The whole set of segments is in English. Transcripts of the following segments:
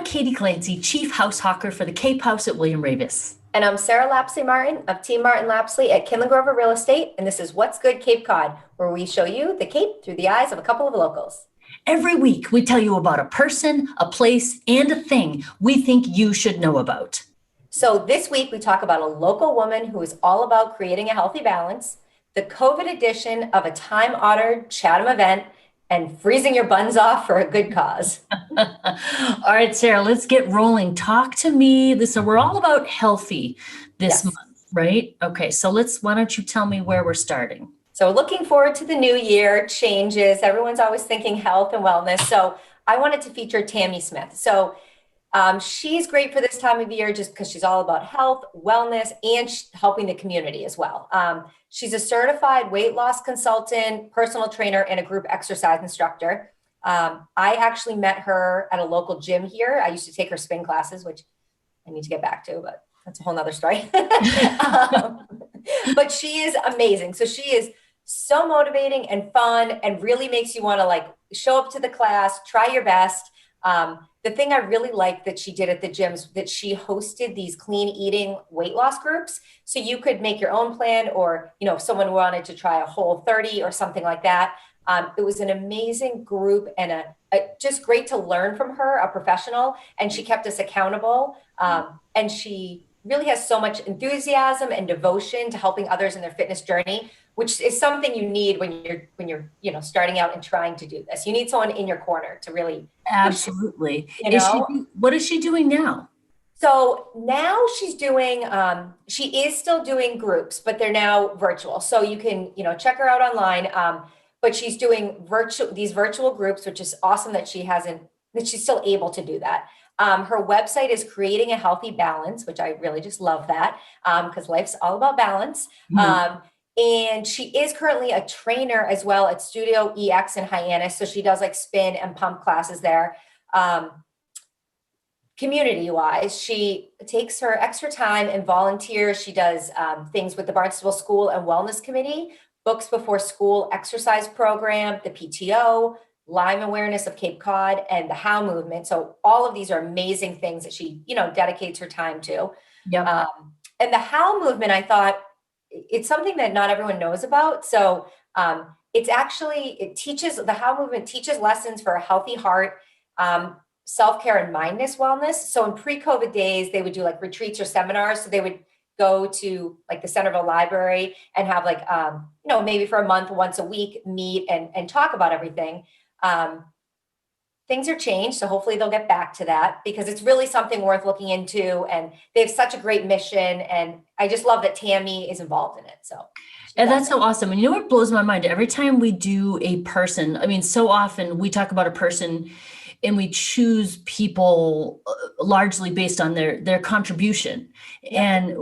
Katie Clancy, Chief House Hawker for the Cape House at William Ravis. And I'm Sarah Lapsley Martin of Team Martin Lapsley at Kinlan Grover Real Estate. And this is What's Good Cape Cod, where we show you the Cape through the eyes of a couple of locals. Every week, we tell you about a person, a place, and a thing we think you should know about. So this week, we talk about a local woman who is all about creating a healthy balance, the COVID edition of a time-honored Chatham event, and freezing your buns off for a good cause. All right, Sarah, let's get rolling. Talk to me. Listen, we're all about healthy this month, right? Okay, so why don't you tell me where we're starting? So looking forward to the new year, changes. Everyone's always thinking health and wellness. So I wanted to feature Tammy Smith. So she's great for this time of year just because she's all about health, wellness, and helping the community as well. She's a certified weight loss consultant, personal trainer, and a group exercise instructor. I actually met her at a local gym here. I used to take her spin classes, which I need to get back to, but that's a whole nother story. But she is amazing. So she is so motivating and fun and really makes you want to show up to the class, try your best. The thing I really liked that she did at the gyms, that she hosted these clean eating weight loss groups. So you could make your own plan, or, if someone wanted to try a Whole30 or something like that. It was an amazing group and just great to learn from her, a professional, and she kept us accountable. And she really has so much enthusiasm and devotion to helping others in their fitness journey, which is something you need when you're starting out and trying to do this. You need someone in your corner to really absolutely. What is she doing now? So now she's doing, she is still doing groups, but they're now virtual. So you can, check her out online. But she's doing these virtual groups, which is awesome that she's still able to do that. Her website is Creating a Healthy Balance, which I really just love that because life's all about balance. Mm-hmm. And she is currently a trainer as well at Studio EX in Hyannis. So she does spin and pump classes there. Community-wise, she takes her extra time and volunteers. She does things with the Barnstable School and Wellness Committee, Books Before School exercise program, the PTO, Lyme awareness of Cape Cod, and the How movement. So all of these are amazing things that she, dedicates her time to. Yep. And the How movement, I thought, it's something that not everyone knows about. So the How movement teaches lessons for a healthy heart, self-care and mindness wellness. So in pre-COVID days, they would do retreats or seminars. So they would go to the Centerville Library and have maybe for a month, once a week, meet and talk about everything. Things are changed. So hopefully they'll get back to that because it's really something worth looking into. And they have such a great mission. And I just love that Tammy is involved in it. So. And that's so awesome. And what blows my mind? Every time we do a person, so often we talk about a person and we choose people largely based on their contribution. Yeah. And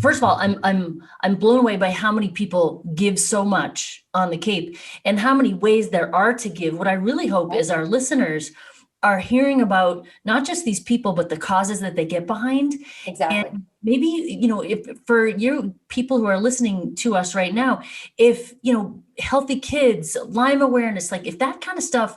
first of all, I'm blown away by how many people give so much on the Cape and how many ways there are to give. What I really hope is our listeners are hearing about not just these people, but the causes that they get behind. Exactly. And maybe, if for you people who are listening to us right now, if, healthy kids, Lyme awareness, if that kind of stuff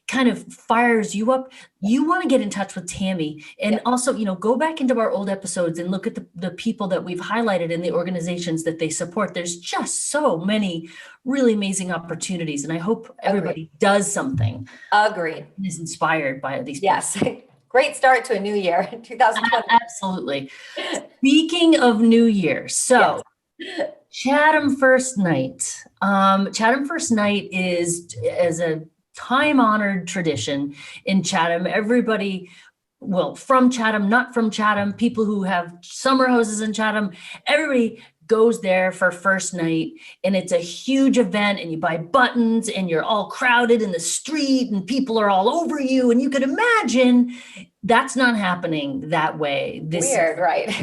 kind of fires you up, you want to get in touch with Tammy. And also, go back into our old episodes and look at the people that we've highlighted and the organizations that they support. There's just so many really amazing opportunities. And I hope everybody does something. Agreed. Is inspired by these people. Yes. Great start to a new year, 2020. Absolutely. Speaking of New Year, so Chatham First Night. Chatham First Night is a time-honored tradition in Chatham. Everybody, from Chatham, not from Chatham, people who have summer houses in Chatham, everybody goes there for first night, and it's a huge event, and you buy buttons and you're all crowded in the street and people are all over you, and you could imagine that's not happening that way this weird, right?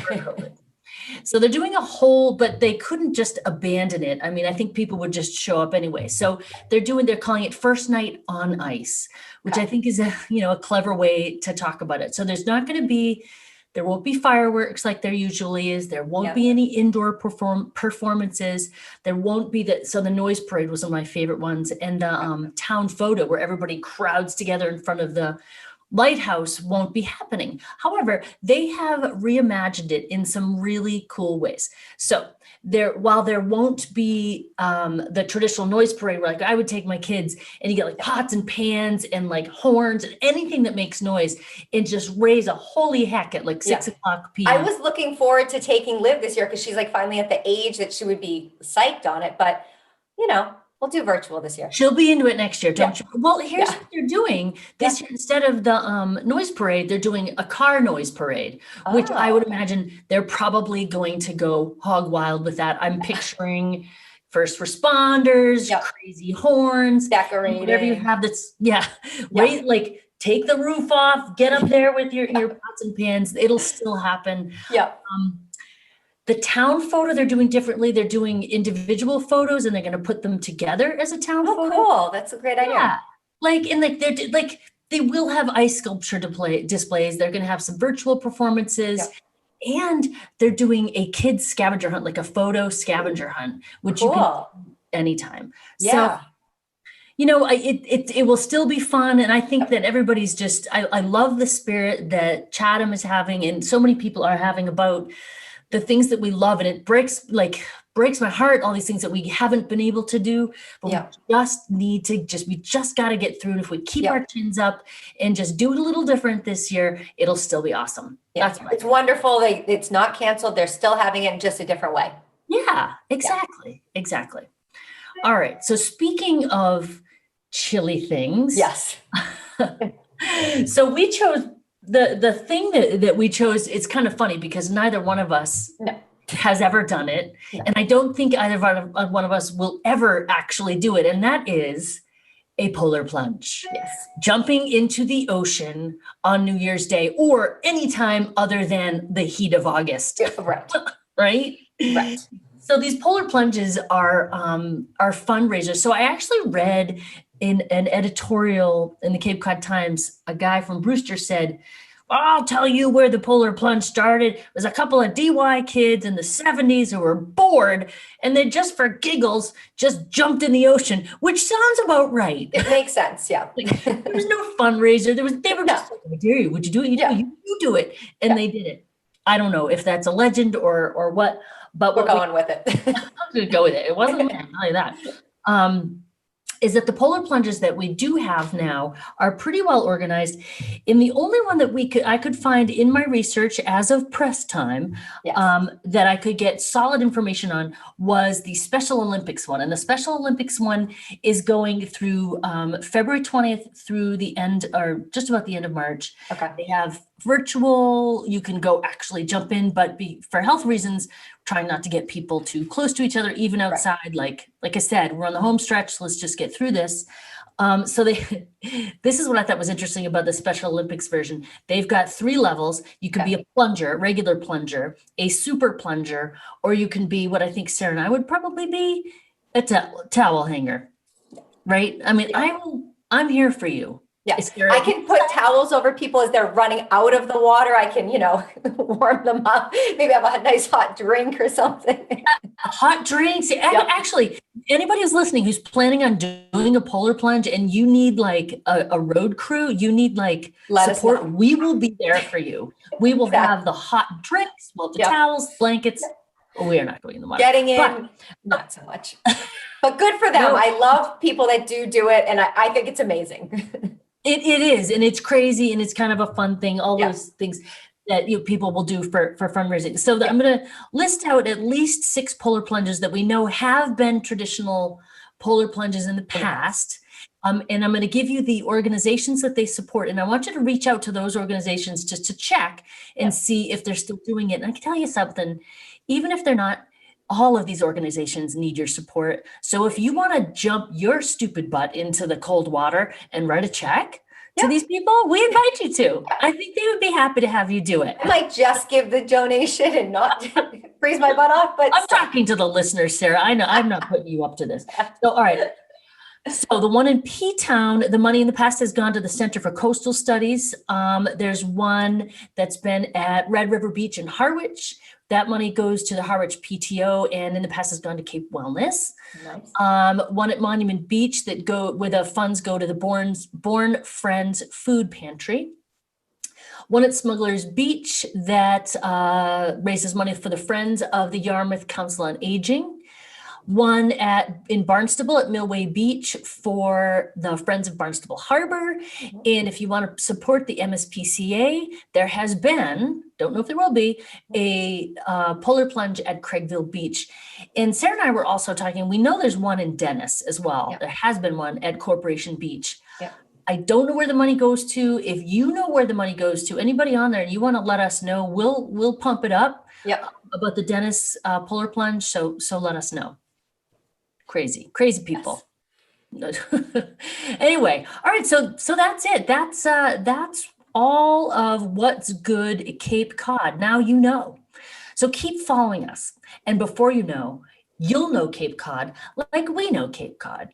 So they're doing but they couldn't just abandon it. I think people would just show up anyway. So they're calling it First Night on Ice, which I think is a clever way to talk about it. So there won't be fireworks like there usually is. There won't be any indoor performances. There won't be so the noise parade was one of my favorite ones. And the town photo where everybody crowds together in front of the lighthouse won't be happening. However, they have reimagined it in some really cool ways. So while there won't be the traditional noise parade, where like I would take my kids and you get like pots and pans and like horns and anything that makes noise and just raise a holy heck at like 6:00 p.m. I was looking forward to taking Liv this year because she's like finally at the age that she would be psyched on it. But we'll do virtual this year. She'll be into it next year, don't you? Well, here's what they're doing this year. Instead of the noise parade, they're doing a car noise parade, which I would imagine they're probably going to go hog wild with that. I'm picturing first responders, crazy horns, decorating, whatever you have that's, right? Like take the roof off, get up there with your pots and pans. It'll still happen. The town photo they're doing differently. They're doing individual photos and they're going to put them together as a town photo. Cool. That's a great idea. Yeah. They will have ice sculpture displays. They're going to have some virtual performances and they're doing a kids scavenger hunt, like a photo scavenger hunt, which you can do anytime. So, it will still be fun. And I think that everybody's I love the spirit that Chatham is having and so many people are having about the things that we love, and it breaks my heart, all these things that we haven't been able to do, but we just need to we just got to get through. And if we keep our chins up and just do it a little different this year, it'll still be awesome. It's wonderful. It's not canceled. They're still having it in just a different way. Yeah, exactly. Exactly. All right. So speaking of chilly things. Yes. So we chose the thing that we chose. It's kind of funny because neither one of us has ever done it. And I don't think either one of us will ever actually do it. And that is a polar plunge. Yes. Jumping into the ocean on New Year's Day or anytime other than the heat of August. Right. Right? Right. So these polar plunges are fundraisers. So I actually read in an editorial in the Cape Cod Times, a guy from Brewster said, I'll tell you where the polar plunge started. It was a couple of DY kids in the 70s who were bored and they just for giggles just jumped in the ocean, which sounds about right. It makes sense. Yeah. There was no fundraiser. They were just like, I dare you. Would you do it? You do it. And they did it. I don't know if that's a legend or what, but we're going with it. I'm going to go with it. It wasn't me, I'll tell you that. Is that the polar plunges that we do have now are pretty well organized. And the only one that I could find in my research as of press time that I could get solid information on was the Special Olympics one. And the Special Olympics one is going through February 20th through the end, or just about the end of March. Okay. They have virtual, you can go actually jump in, but for health reasons, trying not to get people too close to each other, even outside. Right. Like I said, we're on the home stretch. So let's just get through this. So this is what I thought was interesting about the Special Olympics version. They've got 3 levels. You can be a plunger, regular plunger, a super plunger, or you can be what I think Sarah and I would probably be, a towel hanger, right? I mean, I'm here for you. Yeah, I can put towels over people as they're running out of the water. I can, warm them up. Maybe have a nice hot drink or something. Hot drinks. Actually, anybody who's listening who's planning on doing a polar plunge and you need like a road crew, you need like support, we will be there for you. We will have the hot drinks, the towels, blankets. We are not going in the water. Getting in, not so much. But good for them. I love people that do it. And I think it's amazing. It is, and it's crazy, and it's kind of a fun thing. All those things that people will do for fundraising. So I'm going to list out at least 6 polar plunges that we know have been traditional polar plunges in the past. And I'm going to give you the organizations that they support, and I want you to reach out to those organizations just to check and see if they're still doing it. And I can tell you something, even if they're not, all of these organizations need your support. So if you want to jump your stupid butt into the cold water and write a check to these people, we invite you to. I think they would be happy to have you do it. I might just give the donation and not freeze my butt off. But I'm talking to the listeners, Sarah. I know I'm not putting you up to this. So, all right. So the one in P-Town, the money in the past has gone to the Center for Coastal Studies. There's one that's been at Red River Beach in Harwich. That money goes to the Harwich PTO, and in the past has gone to Cape Wellness. Nice. One at Monument Beach where the funds go to the Born Friends Food Pantry. one at Smugglers Beach that raises money for the Friends of the Yarmouth Council on Aging. One in Barnstable at Millway Beach for the Friends of Barnstable Harbor. And if you want to support the MSPCA, there has been, don't know if there will be, a polar plunge at Craigville Beach. And Sarah and I were also talking, we know there's one in Dennis as well. Yeah. There has been one at Corporation Beach. Yeah. I don't know where the money goes to. If you know where the money goes to, anybody on there, and you want to let us know, we'll pump it up about the Dennis polar plunge. So let us know. Crazy people. Yes. Anyway, all right. So that's it. That's all of what's good at Cape Cod. Now you know. So keep following us. And before you know, you'll know Cape Cod like we know Cape Cod.